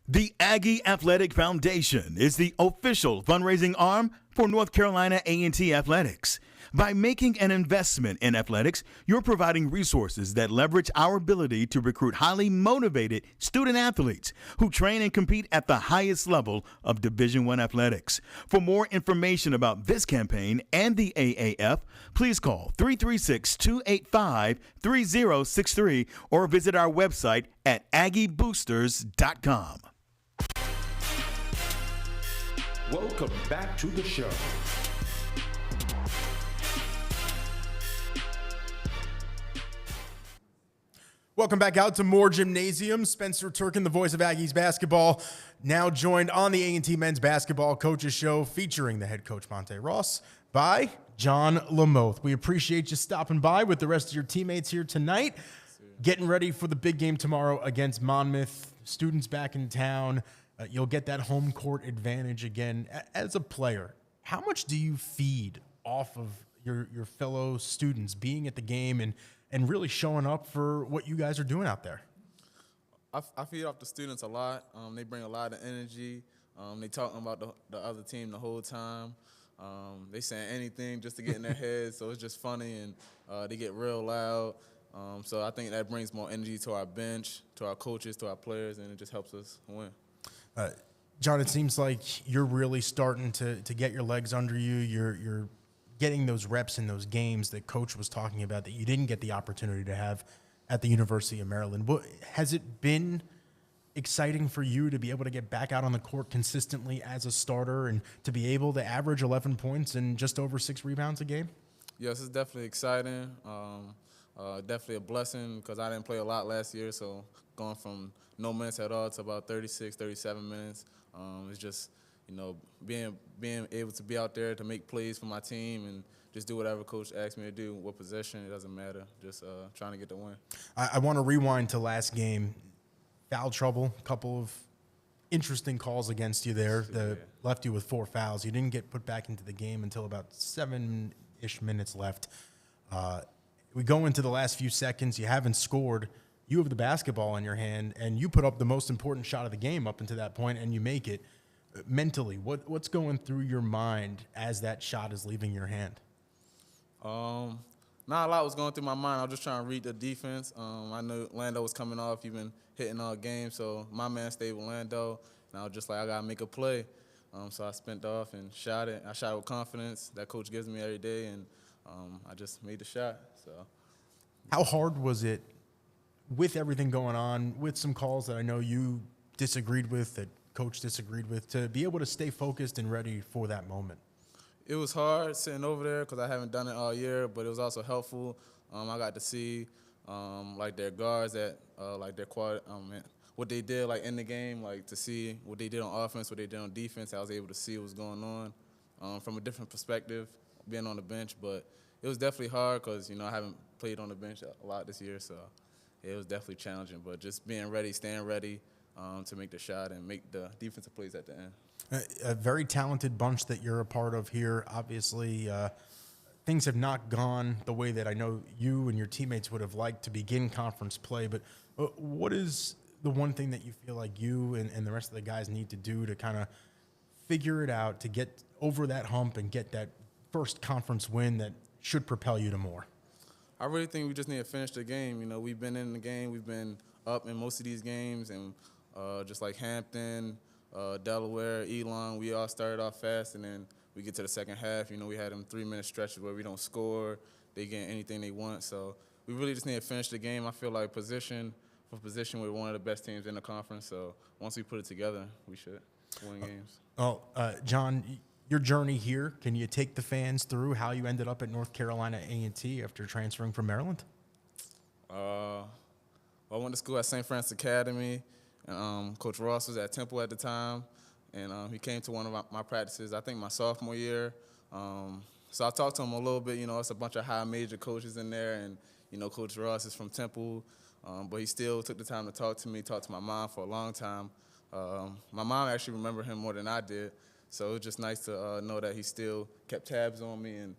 The Aggie Athletic Foundation is the official fundraising arm for North Carolina A&T Athletics. By making an investment in athletics, you're providing resources that leverage our ability to recruit highly motivated student athletes who train and compete at the highest level of Division I athletics. For more information about this campaign and the AAF, please call 336-285-3063 or visit our website at aggieboosters.com. Welcome back to the show. Welcome back out to more Gymnasium. Spencer Turkin, the voice of Aggies basketball, now joined on the A&T Men's Basketball Coaches Show featuring the head coach Monté Ross by Jahnathan Lamothe. We appreciate you stopping by with the rest of your teammates here tonight, getting ready for the big game tomorrow against Monmouth. Students back in town. You'll get that home court advantage again. As a player, how much do you feed off of your fellow students being at the game and really showing up for what you guys are doing out there? I feed off the students a lot. They bring a lot of energy. They talking about the other team the whole time. They saying anything just to get in their heads, so it's just funny, and they get real loud. So I think that brings more energy to our bench, to our coaches, to our players, and it just helps us win. John, it seems like you're really starting to get your legs under you. You're getting those reps in those games that Coach was talking about that you didn't get the opportunity to have at the University of Maryland. Has it been exciting for you to be able to get back out on the court consistently as a starter and to be able to average 11 points and just over 6 rebounds a game? Yes, it's definitely exciting. Definitely a blessing because I didn't play a lot last year, so going from no minutes at all to about 36, 37 minutes, it's just, being able to be out there to make plays for my team and just do whatever Coach asks me to do, what possession, it doesn't matter. Just trying to get the win. I want to rewind to last game. Foul trouble, a couple of interesting calls against you there that left you with 4 fouls. You didn't get put back into the game until about 7-ish minutes left. We go into the last few seconds. You haven't scored. You have the basketball in your hand, and you put up the most important shot of the game up until that point, and you make it. Mentally, what's going through your mind as that shot is leaving your hand? Not a lot was going through my mind. I was just trying to read the defense. I knew Lando was coming off. He's been hitting all game, so my man stayed with Lando, and I was just like, I got to make a play. So I spent off and shot it. I shot it with confidence that Coach gives me every day, and I just made the shot. So, how hard was it with everything going on, with some calls that I know you disagreed with, that Coach disagreed with, to be able to stay focused and ready for that moment? It was hard sitting over there because I haven't done it all year, but it was also helpful. I got to see like their guards that like their quad, what they did like in the game, like to see what they did on offense, what they did on defense. I was able to see what was going on from a different perspective, being on the bench. But it was definitely hard because I haven't played on the bench a lot this year, so it was definitely challenging. But just being ready, staying ready to make the shot and make the defensive plays at the end. A very talented bunch that you're a part of here. Obviously, things have not gone the way that I know you and your teammates would have liked to begin conference play. But what is the one thing that you feel like you and the rest of the guys need to do to kind of figure it out, to get over that hump and get that first conference win that should propel you to more? I really think we just need to finish the game. We've been in the game. We've been up in most of these games. And just like Hampton, Delaware, Elon, we all started off fast, and then we get to the second half, we had them 3-minute stretches where we don't score, they get anything they want. So we really just need to finish the game. I feel like position for position, we're one of the best teams in the conference. So once we put it together, we should win games. Well, John, your journey here, can you take the fans through how you ended up at North Carolina A&T after transferring from Maryland? I went to school at St. Francis Academy. And, Coach Ross was at Temple at the time, and he came to one of my practices, I think my sophomore year. So I talked to him a little bit. It's a bunch of high major coaches in there, and, Coach Ross is from Temple, but he still took the time to talk to me, talk to my mom for a long time. My mom actually remembered him more than I did, so it was just nice to know that he still kept tabs on me. And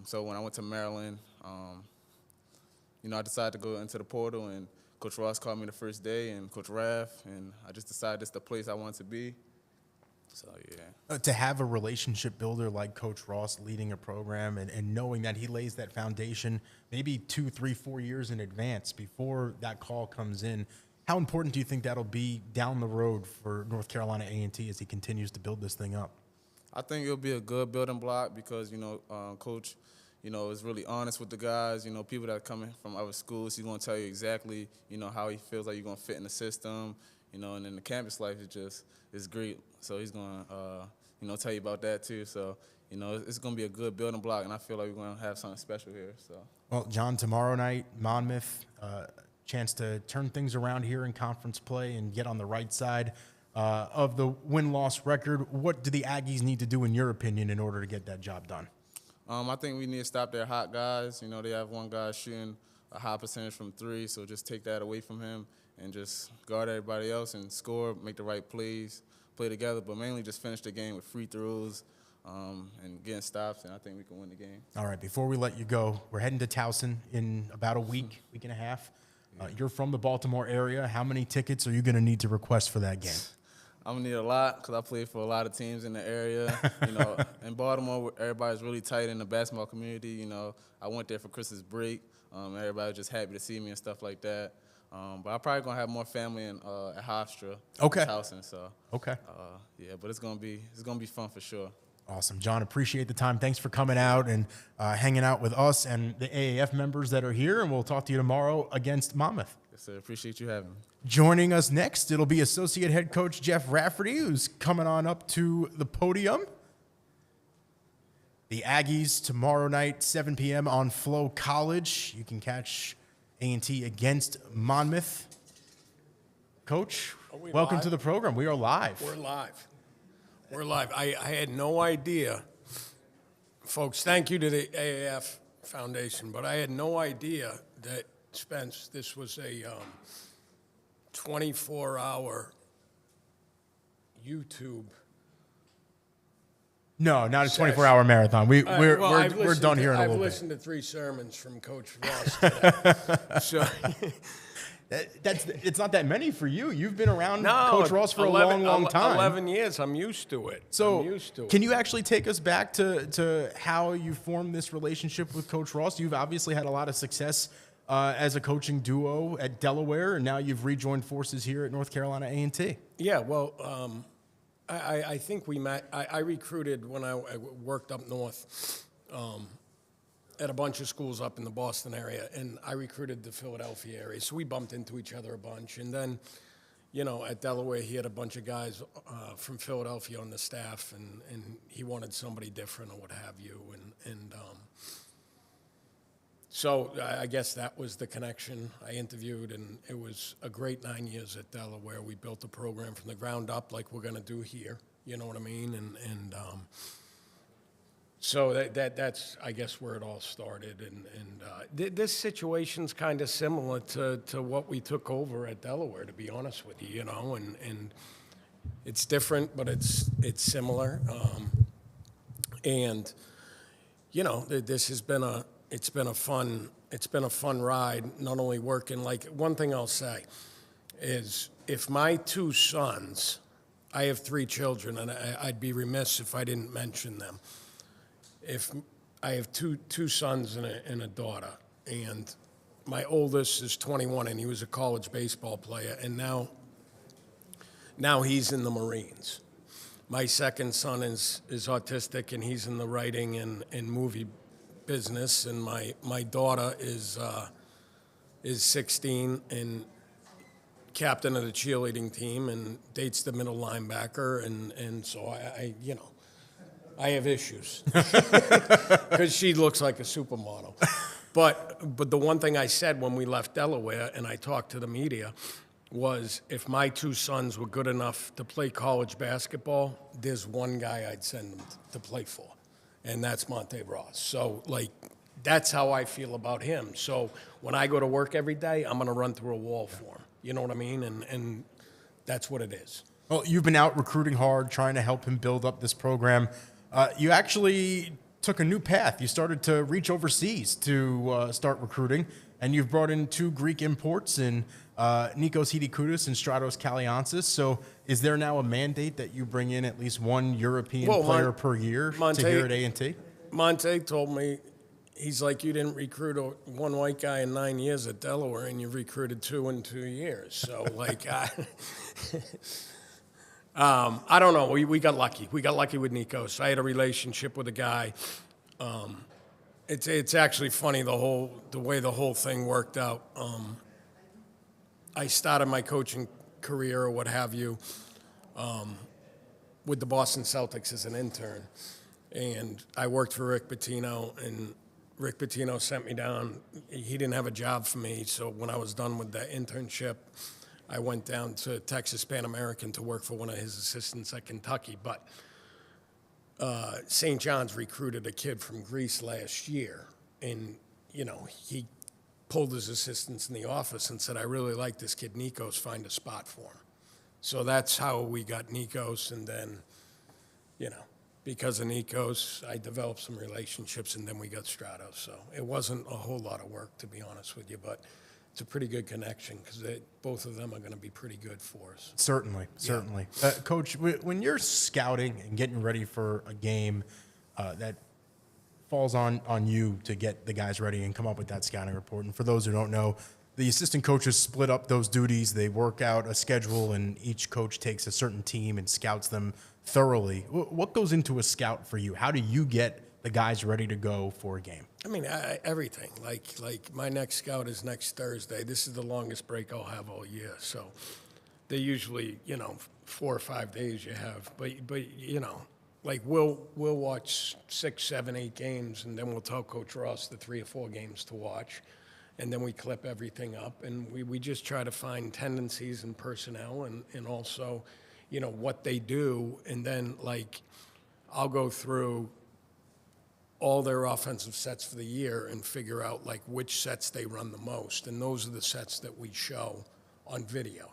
so when I went to Maryland, I decided to go into the portal, and Coach Ross called me the first day, and Coach Raff, and I just decided it's the place I wanted to be. So, yeah. To have a relationship builder like Coach Ross leading a program and knowing that he lays that foundation maybe 2, 3, 4 years in advance before that call comes in, how important do you think that'll be down the road for North Carolina A&T as he continues to build this thing up? I think it'll be a good building block because, Coach, is really honest with the guys. People that are coming from other schools, he's going to tell you exactly, how he feels like you're going to fit in the system, and then the campus life is great. So he's going to, tell you about that too. So, it's going to be a good building block, and I feel like we're going to have something special here. So. Well, John, tomorrow night, Monmouth, chance to turn things around here in conference play and get on the right side of the win-loss record. What do the Aggies need to do, in your opinion, in order to get that job done? I think we need to stop their hot guys. They have one guy shooting a high percentage from 3, so just take that away from him and just guard everybody else and score, make the right plays, play together, but mainly just finish the game with free throws and getting stops, and I think we can win the game. All right, before we let you go, we're heading to Towson in about a week and a half. You're from the Baltimore area. How many tickets are you going to need to request for that game? I'm going to need a lot because I played for a lot of teams in the area. In Baltimore, everybody's really tight in the basketball community. I went there for Christmas break. Everybody was just happy to see me and stuff like that. But I'm probably going to have more family at Hofstra. Okay. Towson, so. Okay. Yeah, but it's going to be fun for sure. Awesome. John, appreciate the time. Thanks for coming out and hanging out with us and the AAF members that are here, and we'll talk to you tomorrow against Monmouth. Yes, sir. Appreciate you having me. Joining us next, it'll be Associate Head Coach Jeff Rafferty, who's coming on up to the podium. The Aggies tomorrow night, 7 p.m. on Flow College. You can catch A&T against Monmouth. Coach, welcome to the program. We are live. We're live. We're live. I had no idea. Folks, thank you to the AAF Foundation, but I had no idea that, Spence, this was a 24-hour YouTube. No, not a 24-hour marathon. We're done here in a little bit. I've listened to 3 sermons from Coach Ross today. So it's not that many for you. You've been around Coach Ross for a long time. 11 years. I'm used to it. So can you actually take us back to how you formed this relationship with Coach Ross? You've obviously had a lot of success as a coaching duo at Delaware, and now you've rejoined forces here at North Carolina A&T. Yeah, well, I think we met. I recruited when I worked up north at a bunch of schools up in the Boston area, and I recruited the Philadelphia area. So we bumped into each other a bunch. And then, at Delaware, he had a bunch of guys from Philadelphia on the staff, and he wanted somebody different or what have you. So I guess that was the connection. I interviewed, and it was a great 9 years at Delaware. We built the program from the ground up like we're going to do here. You know what I mean? And so that's, I guess, where it all started. And this situation's kind of similar to what we took over at Delaware, to be honest with you, and it's different, but it's similar. This has been it's been a fun ride, not only working. Like, one thing I'll say is, if my 2 sons, I have 3 children, and I'd be remiss if I didn't mention them. If I have two sons and a daughter, and my oldest is 21, and he was a college baseball player, and now he's in the Marines. My second son is autistic, and he's in the writing and movie business. And my daughter is 16 and captain of the cheerleading team and dates the middle linebacker. And so I have issues because she looks like a supermodel. But the one thing I said when we left Delaware and I talked to the media was, if my two sons were good enough to play college basketball, there's one guy I'd send them to play for, and that's Monté Ross. So, that's how I feel about him. So when I go to work every day, I'm going to run through a wall for him. You know what I mean? And that's what it is. Well, you've been out recruiting hard, trying to help him build up this program. You actually took a new path. You started to reach overseas to start recruiting, and you've brought in 2 Greek imports in Nikos Hidikoudis and Stratos Kaliantzis. So is there now a mandate that you bring in at least one European player per year to here at A&T? Monte told me, he's like, you didn't recruit one white guy in 9 years at Delaware, and you recruited 2 in 2 years. So, I don't know. We got lucky. We got lucky with Nikos. I had a relationship with a guy. It's actually funny, the way the whole thing worked out. I started my coaching career or what have you with the Boston Celtics as an intern. And I worked for Rick Pitino, and Rick Pitino sent me down. He didn't have a job for me, so when I was done with the internship, I went down to Texas Pan American to work for one of his assistants at Kentucky. But St. John's recruited a kid from Greece last year, and, he pulled his assistants in the office and said, I really like this kid, Nikos, find a spot for him. So that's how we got Nikos, and then, because of Nikos, I developed some relationships, and then we got Stratos. So it wasn't a whole lot of work, to be honest with you, but it's a pretty good connection because both of them are going to be pretty good for us. Certainly. Coach, when you're scouting and getting ready for a game that falls on you to get the guys ready and come up with that scouting report, and for those who don't know, the assistant coaches split up those duties. They work out a schedule, and each coach takes a certain team and scouts them thoroughly. What goes into a scout for you? How do you get the guys ready to go for a game? I mean, everything. Like my next scout is next Thursday. This is the longest break I'll have all year. So they usually, 4 or 5 days you have. But we'll watch 6, 7, 8 games, and then we'll tell Coach Ross the 3 or 4 games to watch. And then we clip everything up, and we just try to find tendencies in personnel and also, what they do. And then, I'll go through all their offensive sets for the year and figure out, which sets they run the most. And those are the sets that we show on video,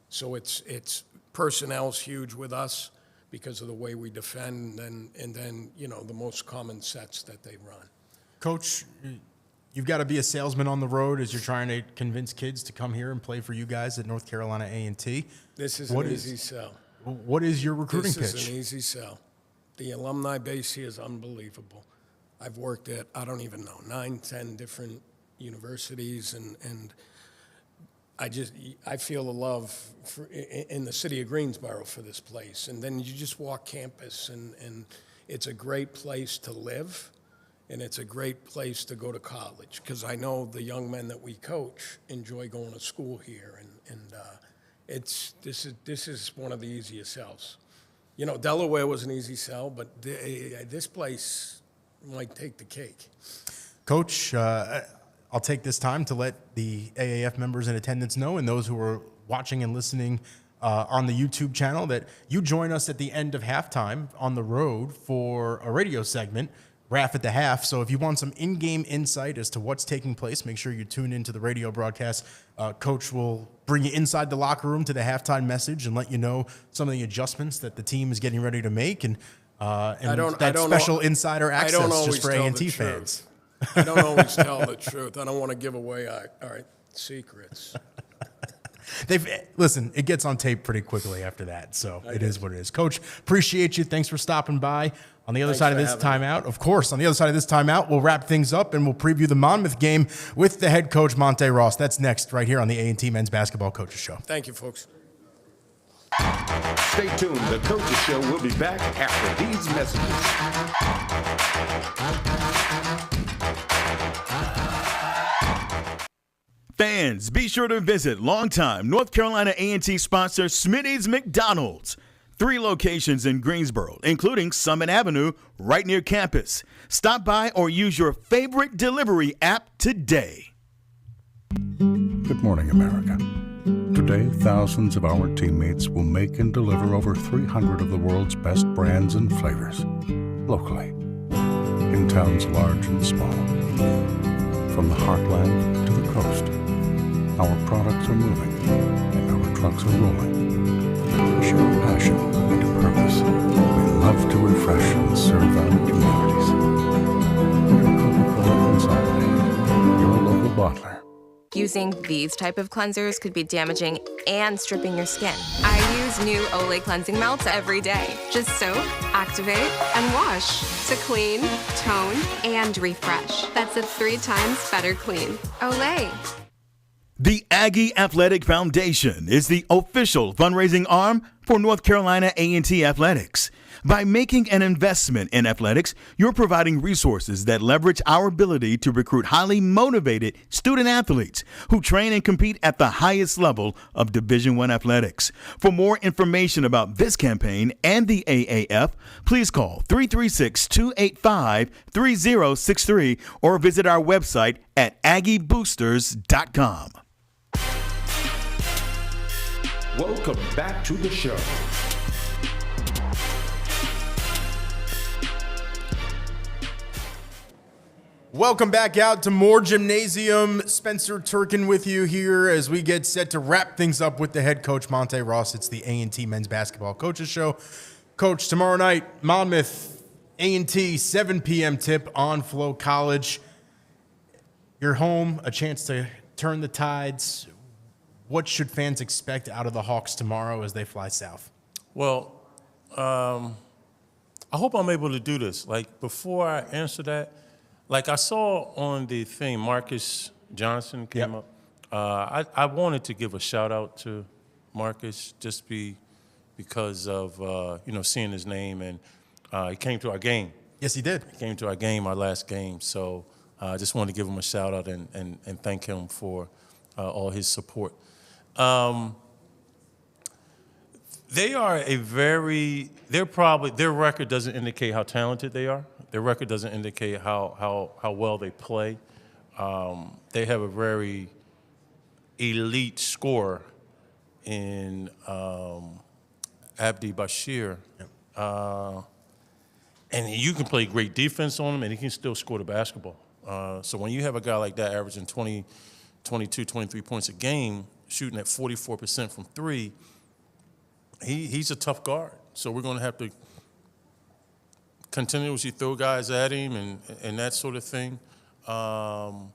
So it's personnel's huge with us because of the way we defend, and then, the most common sets that they run. Coach, you've got to be a salesman on the road as you're trying to convince kids to come here and play for you guys at North Carolina A&T. This is an easy sell. What is your recruiting pitch? This is an easy sell. The alumni base here is unbelievable. I've worked at, 9, 10 different universities, and I feel the love in the city of Greensboro for this place. And then you just walk campus, and it's a great place to live. And it's a great place to go to college because I know the young men that we coach enjoy going to school here, and this is one of the easiest sells. Delaware was an easy sell, but this place might take the cake. Coach, I'll take this time to let the AAF members in attendance know, and those who are watching and listening on the YouTube channel, that you join us at the end of halftime on the road for a radio segment, Raff at the Half. So if you want some in-game insight as to what's taking place, make sure you tune into the radio broadcast. Coach will bring you inside the locker room to the halftime message and let you know some of the adjustments that the team is getting ready to make, and special insider access just for A&T fans. I don't always tell the truth. I don't want to give away our secrets. Listen, it gets on tape pretty quickly after that, so it is what it is. Coach, appreciate you. Thanks for stopping by. On the other side of this timeout, of course, on the other side of this timeout, we'll wrap things up and we'll preview the Monmouth game with the head coach, Monté Ross. That's next right here on the A&T Men's Basketball Coaches Show. Thank you, folks. Stay tuned. The Coaches Show will be back after these messages. Fans, be sure to visit longtime North Carolina A&T sponsor Smitty's McDonald's. 3 locations in Greensboro, including Summit Avenue, right near campus. Stop by or use your favorite delivery app today. Good morning, America. Today, thousands of our teammates will make and deliver over 300 of the world's best brands and flavors, locally, in towns large and small. From the heartland to the coast, our products are moving and our trucks are rolling. We show passion and purpose. We love to refresh and serve our communities. We're Coca-Cola Consolidated, your local bottler. Using these type of cleansers could be damaging and stripping your skin. I use new Olay cleansing melts every day. Just soak, activate, and wash to clean, tone, and refresh. That's a 3 times better clean. Olay. The Aggie Athletic Foundation is the official fundraising arm for North Carolina A&T Athletics. By making an investment in athletics, you're providing resources that leverage our ability to recruit highly motivated student athletes who train and compete at the highest level of Division I athletics. For more information about this campaign and the AAF, please call 336-285-3063 or visit our website at aggieboosters.com. Welcome back to the show. Welcome back out to more Gymnasium. Spencer Turkin with you here as we get set to wrap things up with the head coach, Monté Ross. It's the A&T Men's Basketball Coaches Show. Coach, tomorrow night, Monmouth, A&T, 7 p.m. tip on Flow College. You're home, a chance to turn the tides. What should fans expect out of the Hawks tomorrow as they fly south? Well, I hope I'm able to do this. Like, before I answer that, like I saw on the thing, Marcus Johnson came up. I wanted to give a shout out to Marcus just because of seeing his name, and he came to our game. Yes, he did. He came to our game, our last game. So I just wanted to give him a shout out and thank him for all his support. They are their record doesn't indicate how talented they are. Their record doesn't indicate how well they play. They have a very elite scorer in Abdi Bashir. Yep. And you can play great defense on him, and he can still score the basketball. So when you have a guy like that averaging 20, 22, 23 points a game, shooting at 44% from 3, he's a tough guard. So we're going to have to continuously throw guys at him and that sort of thing. And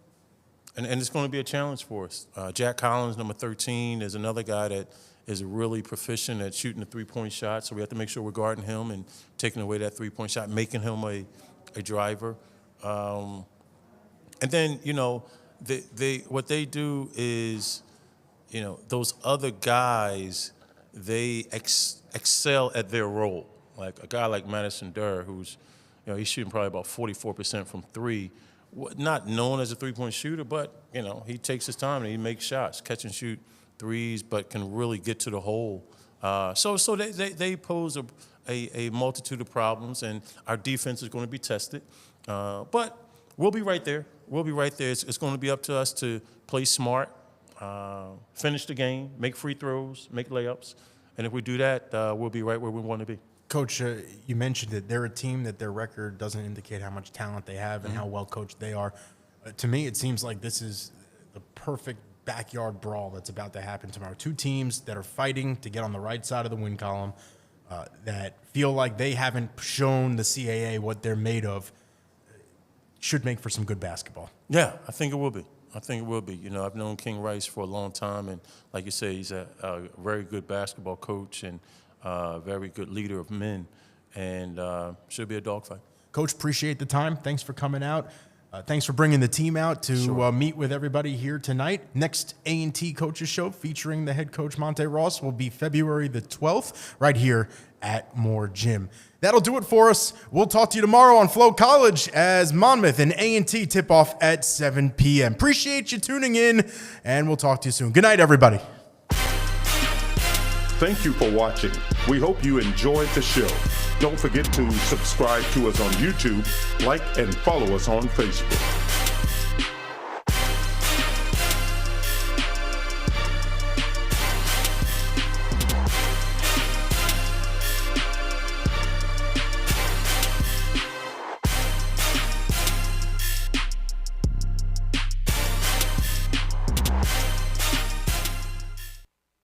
it's going to be a challenge for us. Jack Collins, number 13, is another guy that is really proficient at shooting the three-point shot. So we have to make sure we're guarding him and taking away that three-point shot, making him a driver. And then, what they do is, those other guys, they excel at their role. Like a guy like Madison Durr, who's, he's shooting probably about 44% from 3, not known as a three-point shooter, but, he takes his time and he makes shots, catch and shoot threes, but can really get to the hole. So they pose a multitude of problems, and our defense is going to be tested. But we'll be right there. We'll be right there. It's going to be up to us to play smart, finish the game, make free throws, make layups. And if we do that, we'll be right where we want to be. Coach, you mentioned it. They're a team that their record doesn't indicate how much talent they have and how well coached they are. To me, it seems like this is the perfect backyard brawl that's about to happen tomorrow. 2 teams that are fighting to get on the right side of the win column, that feel like they haven't shown the CAA what they're made of, should make for some good basketball. Yeah, I think it will be. I've known King Rice for a long time, and like you say, he's a very good basketball coach and very good leader of men, and should be a dogfight. Coach, appreciate the time. Thanks for coming out. Thanks for bringing the team out to meet with everybody here tonight. Next A&T Coaches Show featuring the head coach Monté Ross will be February the 12th right here at Moore Gym. That'll do it for us. We'll talk to you tomorrow on Flow College as Monmouth and A&T tip off at 7 p.m. Appreciate you tuning in, and we'll talk to you soon. Good night, everybody. Thank you for watching. We hope you enjoyed the show. Don't forget to subscribe to us on YouTube, like and follow us on Facebook.